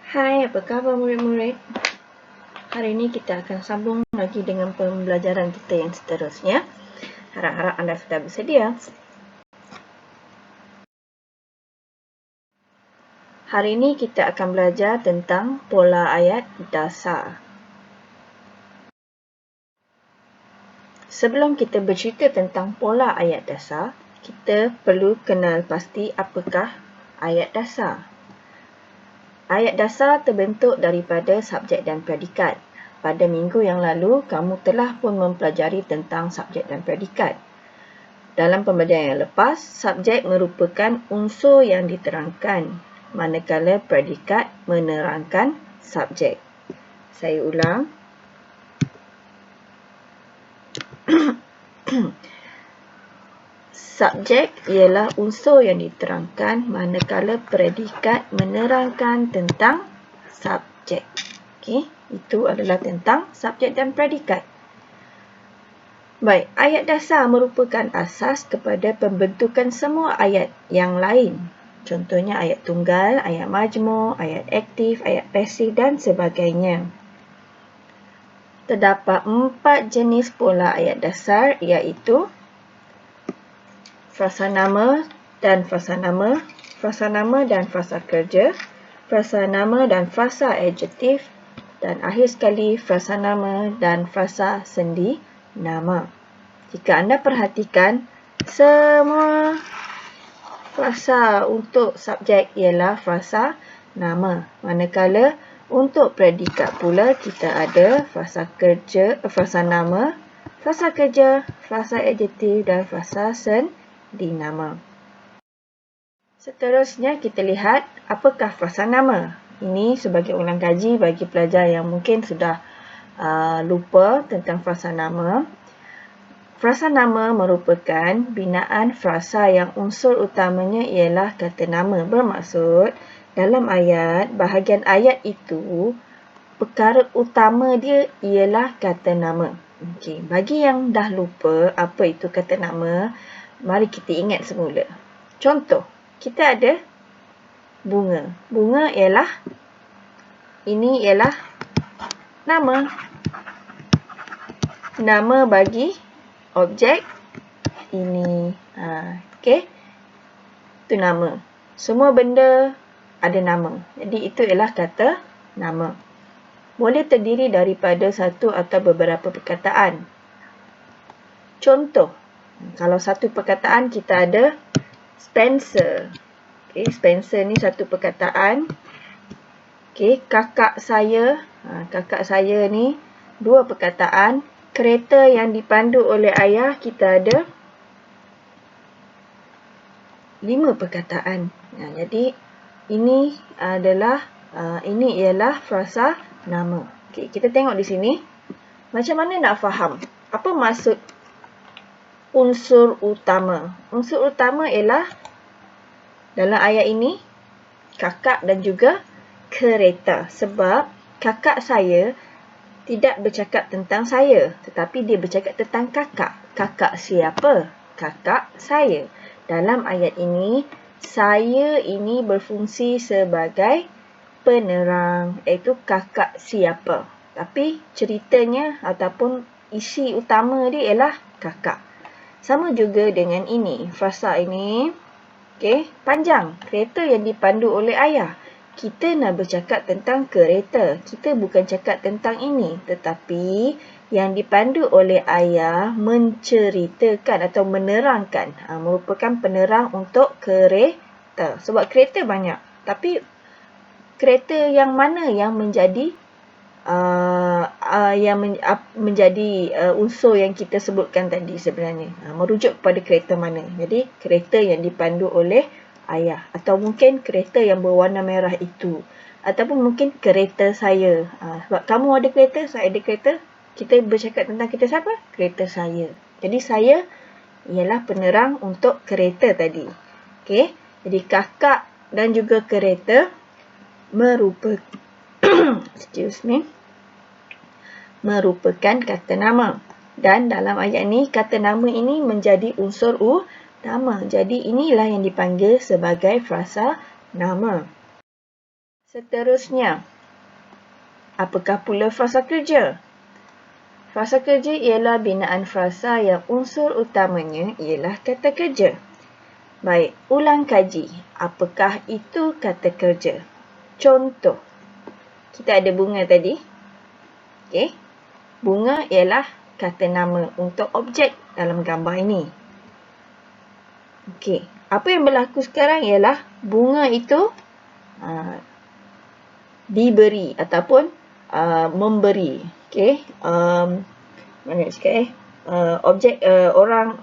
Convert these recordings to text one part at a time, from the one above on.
Hai, apa khabar murid-murid? Hari ini kita akan sambung lagi dengan pembelajaran kita yang seterusnya. Harap-harap anda sudah bersedia. Hari ini kita akan belajar tentang pola ayat dasar. Sebelum kita bercerita tentang pola ayat dasar, kita perlu kenal pasti apakah ayat dasar. Ayat dasar terbentuk daripada subjek dan predikat. Pada minggu yang lalu, kamu telah pun mempelajari tentang subjek dan predikat. Dalam pembelajaran yang lepas, subjek merupakan unsur yang diterangkan, manakala predikat menerangkan subjek. Saya ulang. Subjek ialah unsur yang diterangkan, manakala predikat menerangkan tentang subjek. Okey, itu adalah tentang subjek dan predikat. Baik, ayat dasar merupakan asas kepada pembentukan semua ayat yang lain. Contohnya ayat tunggal, ayat majmuk, ayat aktif, ayat pasif dan sebagainya. Terdapat 4 jenis pola ayat dasar, iaitu frasa nama dan frasa nama, frasa nama dan frasa kerja, frasa nama dan frasa adjektif, dan akhir sekali frasa nama dan frasa sendi nama. Jika anda perhatikan, semua frasa untuk subjek ialah frasa nama. Manakala untuk predikat pula kita ada frasa kerja, frasa nama, frasa kerja, frasa adjektif dan frasa sendi nama. Seterusnya kita lihat apakah frasa nama. Ini sebagai ulang kaji bagi pelajar yang mungkin sudah lupa tentang frasa nama. Frasa nama merupakan binaan frasa yang unsur utamanya ialah kata nama. Bermaksud, dalam ayat, bahagian ayat itu, perkara utama dia ialah kata nama. Okey, bagi yang dah lupa apa itu kata nama, mari kita ingat semula. Contoh, kita ada bunga. Bunga ialah, ini ialah nama. Nama bagi objek ini. Okey. Itu nama. Semua benda ada nama. Jadi itu ialah kata nama. Boleh terdiri daripada satu atau beberapa perkataan. Contoh, kalau satu perkataan kita ada Spencer. Okey, Spencer ni satu perkataan. Okey, kakak saya. Kakak saya ni dua perkataan. Kereta yang dipandu oleh ayah kita ada 5 perkataan. Jadi ini ialah frasa nama. Okey, kita tengok di sini. Macam mana nak faham? Apa maksud unsur utama? Unsur utama ialah dalam ayat ini kakak dan juga kereta. Sebab kakak saya tidak bercakap tentang saya, tetapi dia bercakap tentang kakak. Kakak siapa? Kakak saya. Dalam ayat ini, saya ini berfungsi sebagai penerang, iaitu kakak siapa. Tapi ceritanya ataupun isi utama dia ialah kakak. Sama juga dengan ini. Frasa ini, okey, panjang. Kereta yang dipandu oleh ayah. Kita nak bercakap tentang kereta. Kita bukan cakap tentang ini. Tetapi yang dipandu oleh ayah menceritakan atau menerangkan. Merupakan penerang untuk kereta. Sebab kereta banyak. Tapi kereta yang mana yang menjadi unsur yang kita sebutkan tadi sebenarnya. Merujuk kepada kereta mana. Jadi kereta yang dipandu oleh ayah, atau mungkin kereta yang berwarna merah itu, ataupun mungkin kereta saya. Sebab kamu ada kereta, saya ada kereta, kita bercakap tentang kereta siapa? Kereta saya. Jadi saya ialah penerang untuk kereta tadi. Okey, jadi kakak dan juga kereta merupakan kata nama. Dan dalam ayat ini, kata nama ini menjadi unsur utama. Jadi inilah yang dipanggil sebagai frasa nama. Seterusnya, apakah pula frasa kerja? Frasa kerja ialah binaan frasa yang unsur utamanya ialah kata kerja. Baik, ulang kaji. Apakah itu kata kerja? Contoh. Kita ada bunga tadi. Okey. Bunga ialah kata nama untuk objek dalam gambar ini. Okey. Apa yang berlaku sekarang ialah bunga itu diberi ataupun memberi. Okey. Mana nak cakap objek orang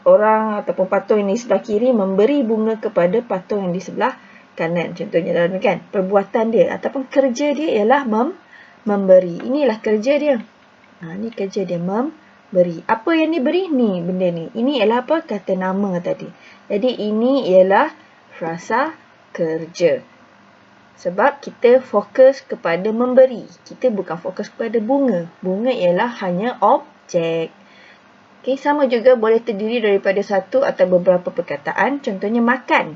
ataupun patung yang di sebelah kiri memberi bunga kepada patung yang di sebelah kanan. Contohnya dalam kan, perbuatan dia ataupun kerja dia ialah memberi. Inilah kerja dia. Ini kerja dia, memberi. Apa yang diberi? Ni benda ni. Ini ialah apa? Kata nama tadi. Jadi ini ialah frasa kerja. Sebab kita fokus kepada memberi. Kita bukan fokus kepada bunga. Bunga ialah hanya objek. Okay, sama juga boleh terdiri daripada satu atau beberapa perkataan. Contohnya makan.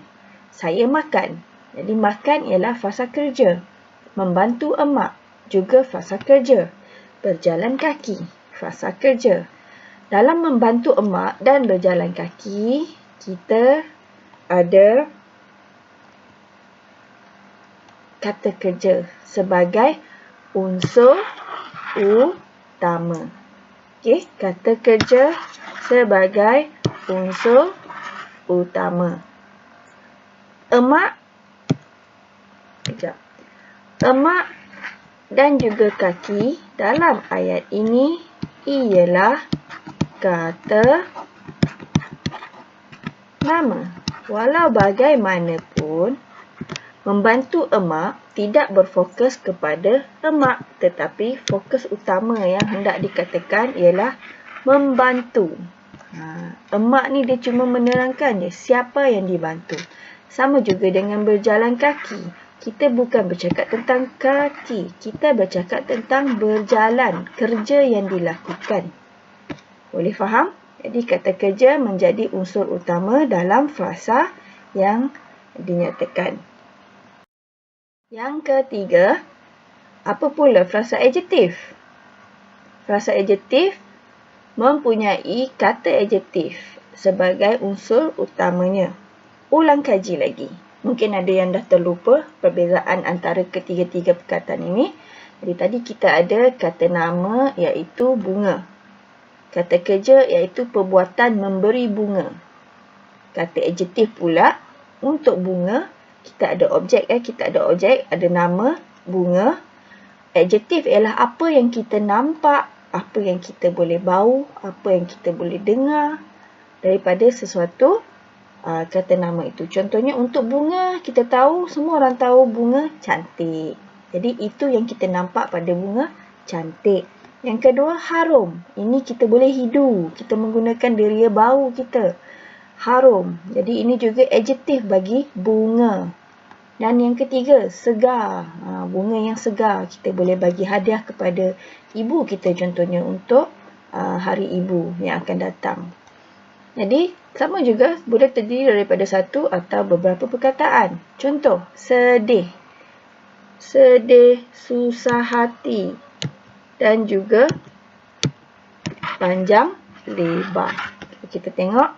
Saya makan. Jadi makan ialah frasa kerja. Membantu emak juga frasa kerja. Berjalan kaki, frasa kerja. Dalam membantu emak dan berjalan kaki, kita ada kata kerja sebagai unsur utama. Okey, kata kerja sebagai unsur utama. Emak, emak dan juga kaki dalam ayat ini ialah kata nama. Walau bagaimanapun, membantu emak tidak berfokus kepada emak, tetapi fokus utama yang hendak dikatakan ialah membantu. Emak ni dia cuma menerangkan je siapa yang dibantu. Sama juga dengan berjalan kaki. Kita bukan bercakap tentang kaki, kita bercakap tentang berjalan, kerja yang dilakukan. Boleh faham? Jadi kata kerja menjadi unsur utama dalam frasa yang dinyatakan. Yang ketiga, apa pula frasa adjektif? Frasa adjektif mempunyai kata adjektif sebagai unsur utamanya. Ulang kaji lagi. Mungkin ada yang dah terlupa perbezaan antara ketiga-tiga perkataan ini. Jadi tadi kita ada kata nama iaitu bunga. Kata kerja iaitu perbuatan memberi bunga. Kata adjektif pula untuk bunga. Kita ada objek, kita ada objek, ada nama, bunga. Adjektif ialah apa yang kita nampak, apa yang kita boleh bau, apa yang kita boleh dengar daripada sesuatu kata nama itu. Contohnya untuk bunga, kita tahu, semua orang tahu bunga cantik. Jadi itu yang kita nampak pada bunga cantik. Yang kedua, harum. Ini kita boleh hidu. Kita menggunakan deria bau kita. Harum. Jadi ini juga adjektif bagi bunga. Dan yang ketiga, segar. Bunga yang segar. Kita boleh bagi hadiah kepada ibu kita contohnya untuk hari ibu yang akan datang. Jadi, sama juga boleh terdiri daripada satu atau beberapa perkataan. Contoh, sedih. Sedih, susah hati. Dan juga panjang, lebar. Kita tengok.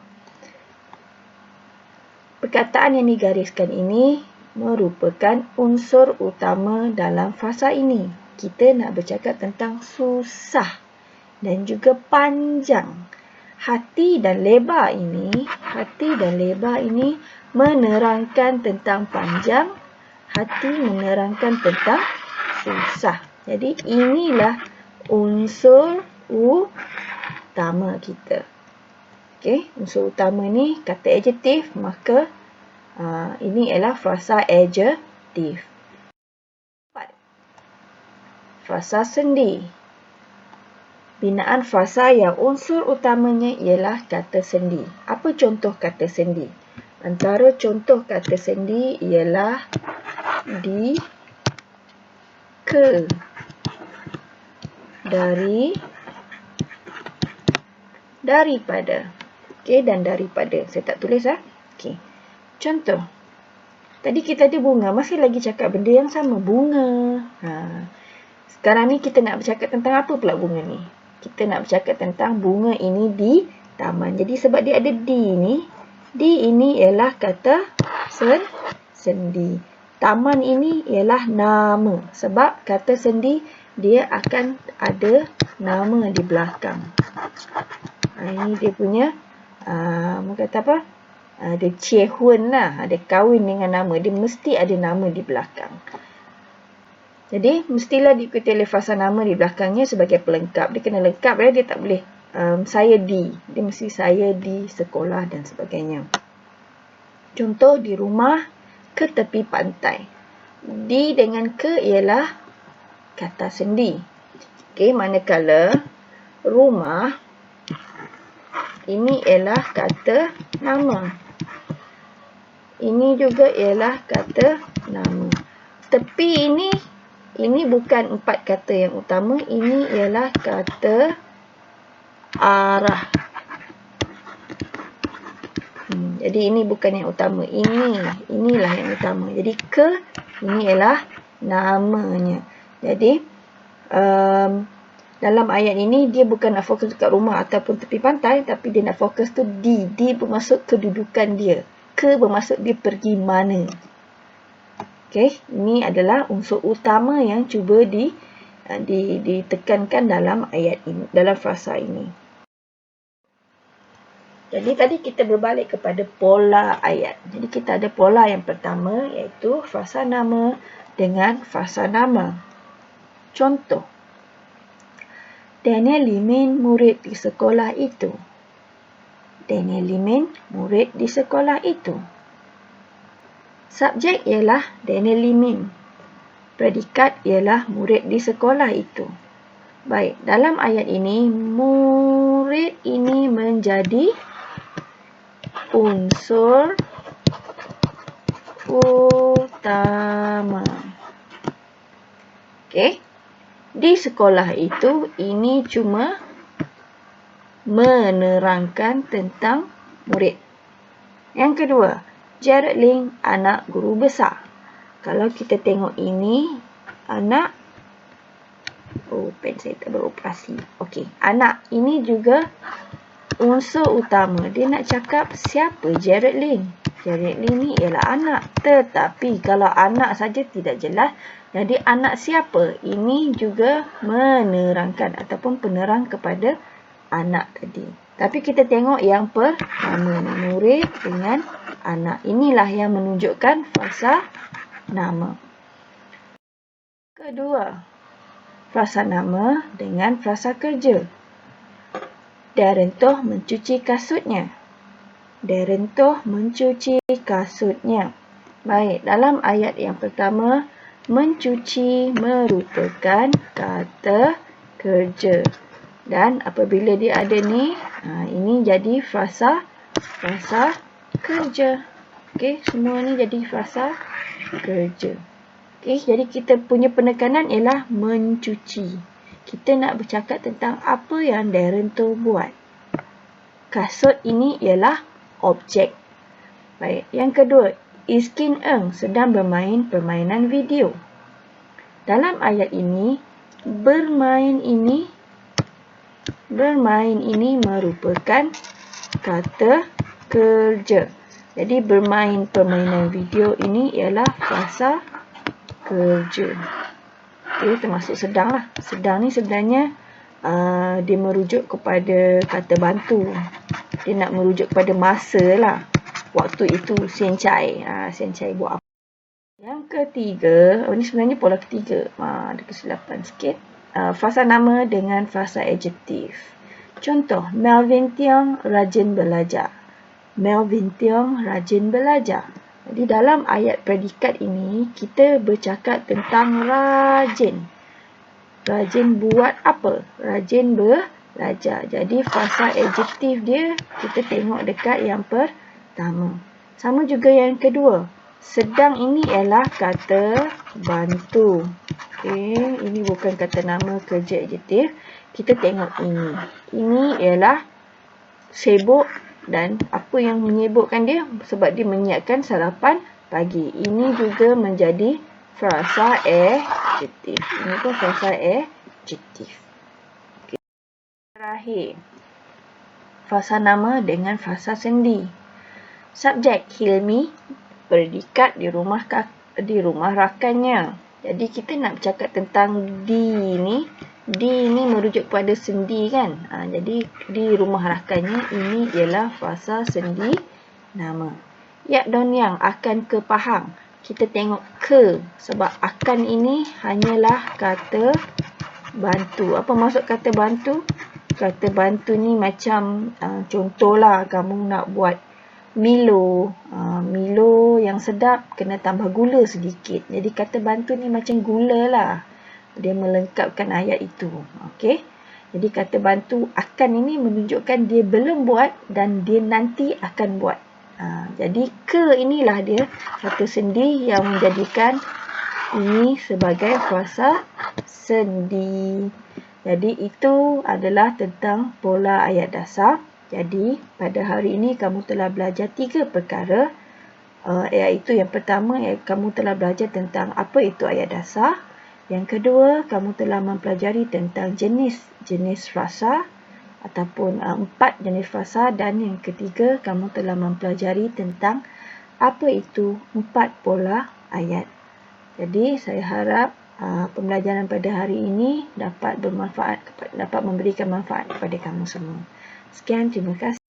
Perkataan yang digariskan ini merupakan unsur utama dalam frasa ini. Kita nak bercakap tentang susah dan juga panjang. Hati dan lebar ini menerangkan tentang panjang, hati menerangkan tentang susah. Jadi inilah unsur utama kita. Okey, unsur utama ni kata adjektif, maka ini ialah frasa adjektif. Frasa sendi. Binaan frasa yang unsur utamanya ialah kata sendi. Apa contoh kata sendi? Antara contoh kata sendi ialah di, ke, dari, daripada. Okey, dan daripada. Saya tak tulis Okey. Contoh. Tadi kita ada bunga, masih lagi cakap benda yang sama, bunga. Sekarang ni kita nak bercakap tentang apa pula bunga ni? Kita nak bercakap tentang bunga ini di taman. Jadi sebab dia ada di ni, di ini ialah kata sendi. Taman ini ialah nama. Sebab kata sendi, dia akan ada nama di belakang. Ini dia punya, kata apa? Dia ciehun lah, ada kahwin dengan nama. Dia mesti ada nama di belakang. Jadi, mestilah diikuti oleh frasa nama di belakangnya sebagai pelengkap. Dia kena lengkap ya, dia tak boleh saya di. Dia mesti saya di sekolah dan sebagainya. Contoh, di rumah ke tepi pantai. Di dengan ke ialah kata sendi. Okey, manakala rumah ini ialah kata nama. Ini juga ialah kata nama. Tepi ini bukan 4 kata yang utama. Ini ialah kata arah. Jadi ini bukan yang utama. Inilah yang utama. Jadi ke, ini ialah namanya. Jadi dalam ayat ini dia bukan nak fokus dekat rumah ataupun tepi pantai, tapi dia nak fokus tu di. Di bermaksud kedudukan dia. Ke bermaksud dia pergi mana. Okey, ini adalah unsur utama yang cuba ditekankan dalam ayat ini, dalam frasa ini. Jadi tadi kita berbalik kepada pola ayat. Jadi kita ada pola yang pertama iaitu frasa nama dengan frasa nama. Contoh, Daniel Limin murid di sekolah itu. Daniel Limin murid di sekolah itu. Subjek ialah Daniel Limin. Predikat ialah murid di sekolah itu. Baik, dalam ayat ini, murid ini menjadi unsur utama. Okey. Di sekolah itu, ini cuma menerangkan tentang murid. Yang kedua, Jared Ling anak guru besar. Kalau kita tengok ini, anak, pen saya tak beroperasi. Okey, anak ini juga unsur utama. Dia nak cakap siapa Jared Ling. Jared Ling ni ialah anak. Tetapi kalau anak saja tidak jelas, jadi anak siapa? Ini juga menerangkan ataupun penerang kepada anak tadi. Tapi kita tengok yang pertama, murid dengan anak. Inilah yang menunjukkan frasa nama. Kedua, frasa nama dengan frasa kerja. Darren Toh mencuci kasutnya. Darren Toh mencuci kasutnya. Baik, dalam ayat yang pertama, mencuci merupakan kata kerja. Dan apabila dia ada ni, ini jadi frasa kerja. Okey, semua ni jadi frasa kerja. Okey, jadi kita punya penekanan ialah mencuci. Kita nak bercakap tentang apa yang Darren tu buat. Kasut ini ialah objek. Baik, yang kedua, Iskin Eng sedang bermain permainan video. Dalam ayat ini, bermain ini merupakan kata kerja. Jadi bermain permainan video ini ialah frasa kerja. Okey, termasuk sedang lah. Sedang ni sebenarnya dia merujuk kepada kata bantu. Dia nak merujuk kepada masa lah. Waktu itu Sencai. Sencai buat apa. Yang ketiga, ini sebenarnya pola ketiga. Ada kesilapan sikit. Frasa nama dengan frasa adjektif. Contoh, Melvin Tiong rajin belajar. Melvin Tiong rajin belajar. Jadi dalam ayat predikat ini, kita bercakap tentang rajin. Rajin buat apa? Rajin belajar. Jadi frasa adjektif dia, kita tengok dekat yang pertama. Sama juga yang kedua. Sedang ini ialah kata bantu. Okey, ini bukan kata nama kerja adjektif. Kita tengok ini. Ini ialah sibuk dan apa yang menyibukkan dia? Sebab dia menyiapkan sarapan pagi. Ini juga menjadi frasa adjektif. Ini pun frasa adjektif. Okay. Terakhir, frasa nama dengan frasa sendi. Subjek Hilmi berdikat di rumah rakannya. Jadi kita nak bercakap tentang di ni merujuk kepada sendi kan. Jadi di rumah rakannya ini ialah frasa sendi nama. Yak dan yang akan ke Pahang. Kita tengok ke sebab akan ini hanyalah kata bantu. Apa maksud kata bantu? Kata bantu ni macam contohlah kamu nak buat Milo. Milo yang sedap kena tambah gula sedikit. Jadi kata bantu ni macam gula lah. Dia melengkapkan ayat itu. Okey. Jadi kata bantu akan ini menunjukkan dia belum buat dan dia nanti akan buat. Jadi ke inilah dia kata sendi yang menjadikan ini sebagai frasa sendi. Jadi itu adalah tentang pola ayat dasar. Jadi, pada hari ini kamu telah belajar 3 perkara, iaitu yang pertama, kamu telah belajar tentang apa itu ayat dasar. Yang kedua, kamu telah mempelajari tentang jenis frasa ataupun 4 jenis frasa. Dan yang ketiga, kamu telah mempelajari tentang apa itu 4 pola ayat. Jadi, saya harap pembelajaran pada hari ini dapat bermanfaat, dapat memberikan manfaat kepada kamu semua. Sekian, terima kasih.